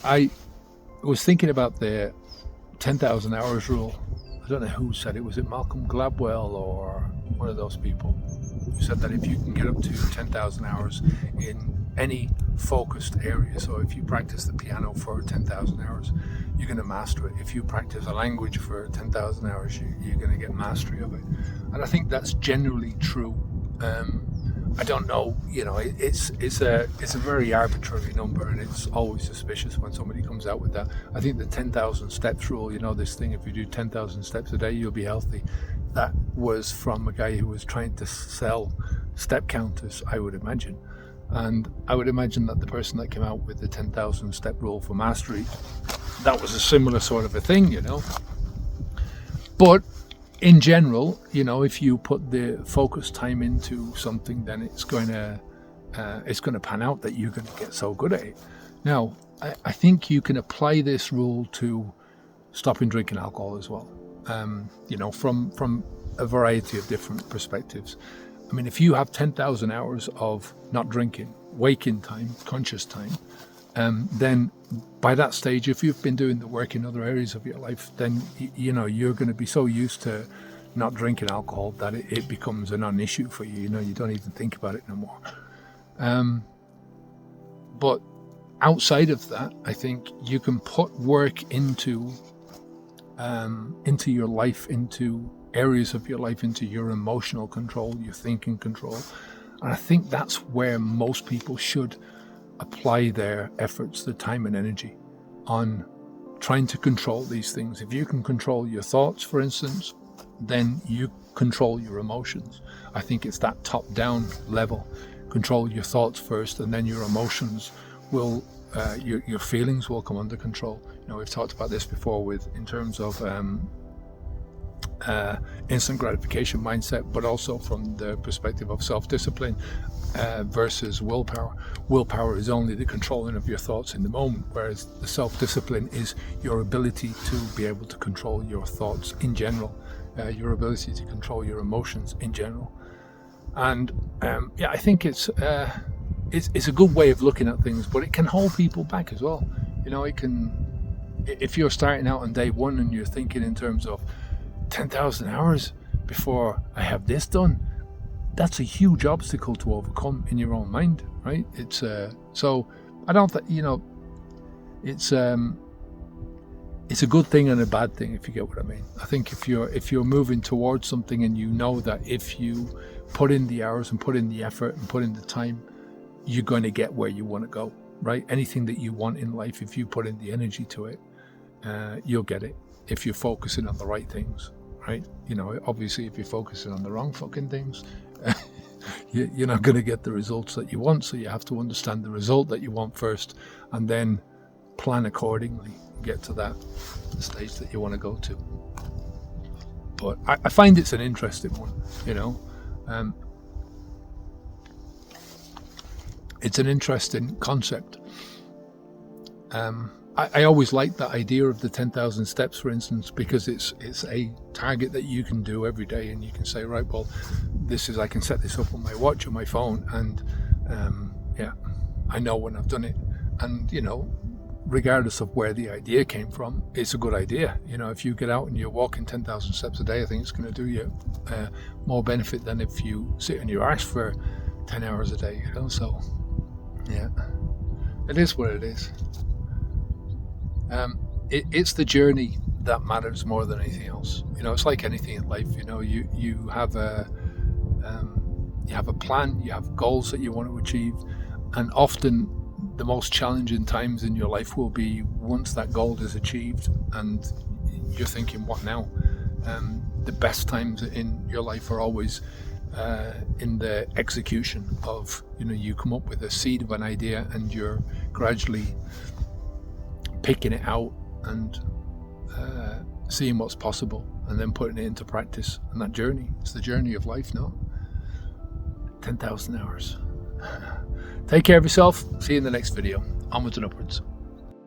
I was thinking about the 10,000 hours rule. I don't know who said it. Was it Malcolm Gladwell or one of those people who said that if you can get up to 10,000 hours in any focused area, so if you practice the piano for 10,000 hours, you're going to master it. If you practice a language for 10,000 hours, you're going to get mastery of it. And I think that's generally true. I don't know, it's a very arbitrary number, and it's always suspicious when somebody comes out with that. I think the 10,000 steps rule, this thing, if you do 10,000 steps a day, you'll be healthy. That was from a guy who was trying to sell step counters, I would imagine. And I would imagine that the person that came out with the 10,000 step rule for mastery, that was a similar sort of a thing, But in general, if you put the focus time into something, then it's going to pan out that you're going to get so good at it. Now, I think you can apply this rule to stopping drinking alcohol as well. From a variety of different perspectives. I mean, if you have 10,000 hours of not drinking, waking time, conscious time, then by that stage, if you've been doing the work in other areas of your life, then you're going to be so used to not drinking alcohol that it becomes a non-issue for you. You don't even think about it no more. But outside of that, I think you can put work into your life, into areas of your life, into your emotional control, your thinking control. And I think that's where most people should apply their efforts, their time and energy on trying to control these things. If you can control your thoughts, for instance, then you control your emotions. I think it's that top-down level. Control your thoughts first, and then your emotions will, your feelings will come under control. We've talked about this before in terms of instant gratification mindset, but also from the perspective of self-discipline versus willpower. Willpower is only the controlling of your thoughts in the moment, whereas the self-discipline is your ability to be able to control your thoughts in general, your ability to control your emotions in general. And I think it's a good way of looking at things, but it can hold people back as well. It can, if you're starting out on day one and you're thinking in terms of 10,000 hours before I have this done, that's a huge obstacle to overcome in your own mind, right? It's so I don't think it's a good thing and a bad thing, if you get what I mean. I think if you're moving towards something and you know that if you put in the hours and put in the effort and put in the time, you're going to get where you want to go, right? Anything that you want in life, if you put in the energy to it, you'll get it if you're focusing on the right things, right? Obviously, if you're focusing on the wrong fucking things, you're not going to get the results that you want. So you have to understand the result that you want first, and then plan accordingly, get to that stage that you want to go to. But I find it's an interesting one, it's an interesting concept. I always like that idea of the 10,000 steps, for instance, because it's a target that you can do every day, and you can say, right, well, I can set this up on my watch or my phone, and I know when I've done it. And regardless of where the idea came from, it's a good idea. If you get out and you're walking 10,000 steps a day, I think it's going to do you more benefit than if you sit on your arse for 10 hours a day. So yeah, it is what it is. It's the journey that matters more than anything else. It's like anything in life. You have a plan, you have goals that you want to achieve, and often the most challenging times in your life will be once that goal is achieved and you're thinking, what now? The best times in your life are always in the execution of, you come up with a seed of an idea and you're gradually picking it out and seeing what's possible and then putting it into practice. And that journey, it's the journey of life, no? 10,000 hours. Take care of yourself. See you in the next video. Onwards and upwards.